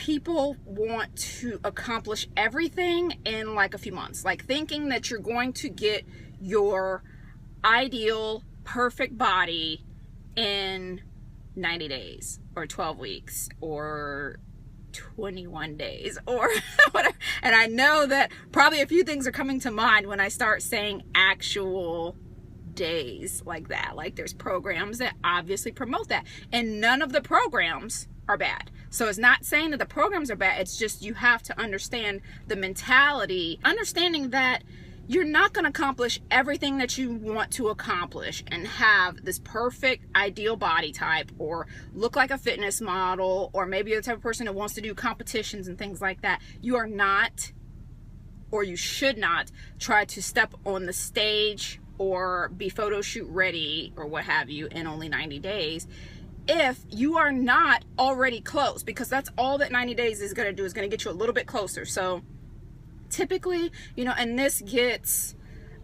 people want to accomplish everything in like a few months, like thinking that you're going to get your ideal perfect body in 90 days or 12 weeks or 21 days or whatever. And I know that probably a few things are coming to mind when I start saying actual days like that. Like there's programs that obviously promote that, and none of the programs are bad. So it's not saying that the programs are bad. It's just you have to understand the mentality, understanding that you're not going to accomplish everything that you want to accomplish and have this perfect ideal body type or look like a fitness model, or maybe you're the type of person that wants to do competitions and things like that. You are not, or you should not, try to step on the stage or be photo shoot ready or what have you in only 90 days if you are not already close, because that's all that 90 days is going to do, is going to get you a little bit closer. So typically, you know, and this gets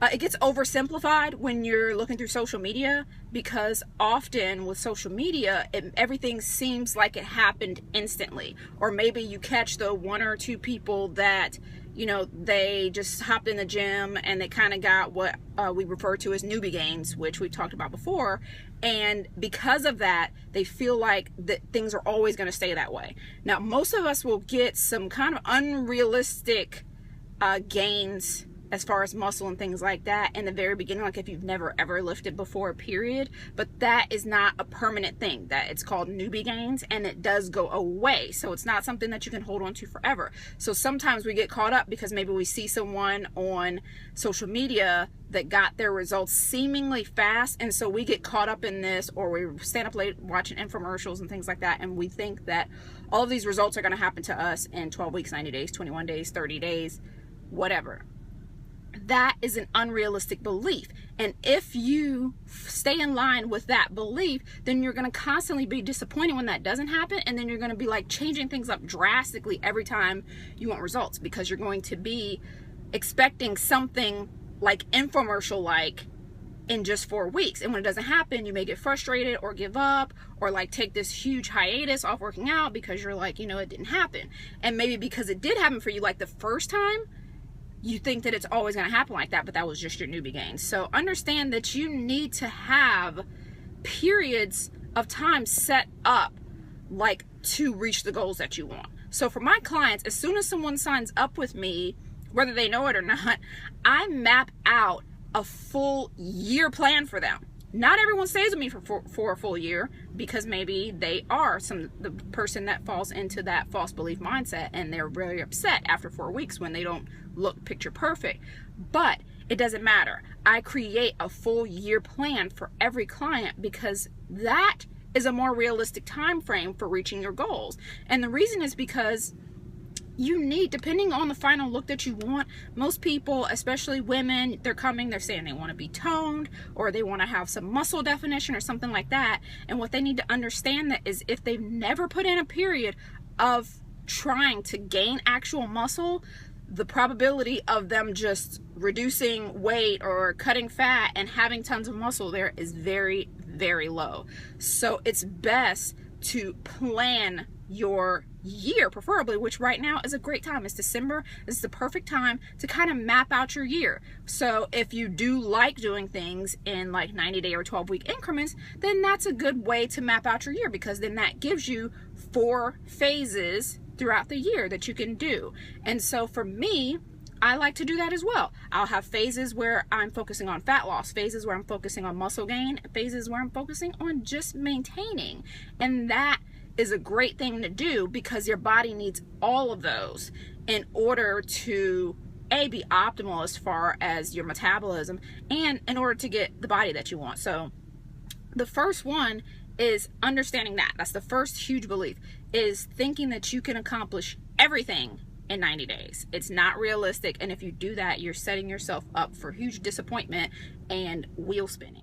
it gets oversimplified when you're looking through social media, because often with social media everything seems like it happened instantly, or maybe you catch the one or two people that, you know, they just hopped in the gym and they kind of got what we refer to as newbie gains, which we've talked about before, and because of that they feel like that things are always going to stay that way. Now most of us will get some kind of unrealistic gains as far as muscle and things like that in the very beginning, like if you've never ever lifted before, period. But that is not a permanent thing. That it's called newbie gains, and it does go away. So it's not something that you can hold on to forever. So sometimes we get caught up because maybe we see someone on social media that got their results seemingly fast, and so we get caught up in this, or we stand up late watching infomercials and things like that, and we think that all of these results are going to happen to us in 12 weeks, 90 days, 21 days, 30 days, whatever. That is an unrealistic belief, and if you stay in line with that belief, then you're going to constantly be disappointed when that doesn't happen, and then you're going to be like changing things up drastically every time you want results, because you're going to be expecting something like infomercial like in just 4 weeks, and when it doesn't happen you may get frustrated or give up, or like take this huge hiatus off working out because you're like, you know, it didn't happen. And maybe because it did happen for you like the first time, you think that it's always going to happen like that, but that was just your newbie gains. So understand that you need to have periods of time set up like to reach the goals that you want. So for my clients, as soon as someone signs up with me, whether they know it or not, I map out a full year plan for them. Not everyone stays with me for a full year, because maybe they are the person that falls into that false belief mindset, and they're really upset after 4 weeks when they don't look picture perfect. But it doesn't matter. I create a full year plan for every client, because that is a more realistic time frame for reaching your goals. And the reason is because you need, depending on the final look that you want, most people, especially women, they're saying they want to be toned, or they want to have some muscle definition or something like that. And what they need to understand that is, if they've never put in a period of trying to gain actual muscle, the probability of them just reducing weight or cutting fat and having tons of muscle there is very, very low. So it's best to plan your year, preferably, which right now is a great time. It's December. This is the perfect time to kind of map out your year. So if you do like doing things in like 90-day or 12-week increments, then that's a good way to map out your year, because then that gives you 4 phases throughout the year that you can do. And so for me, I like to do that as well. I'll have phases where I'm focusing on fat loss, phases where I'm focusing on muscle gain, phases where I'm focusing on just maintaining. And that is a great thing to do, because your body needs all of those in order to be optimal as far as your metabolism, and in order to get the body that you want. So the first one is understanding that. That's the first huge belief, is thinking that you can accomplish everything in 90 days. It's not realistic, and if you do that, you're setting yourself up for huge disappointment and wheel spinning.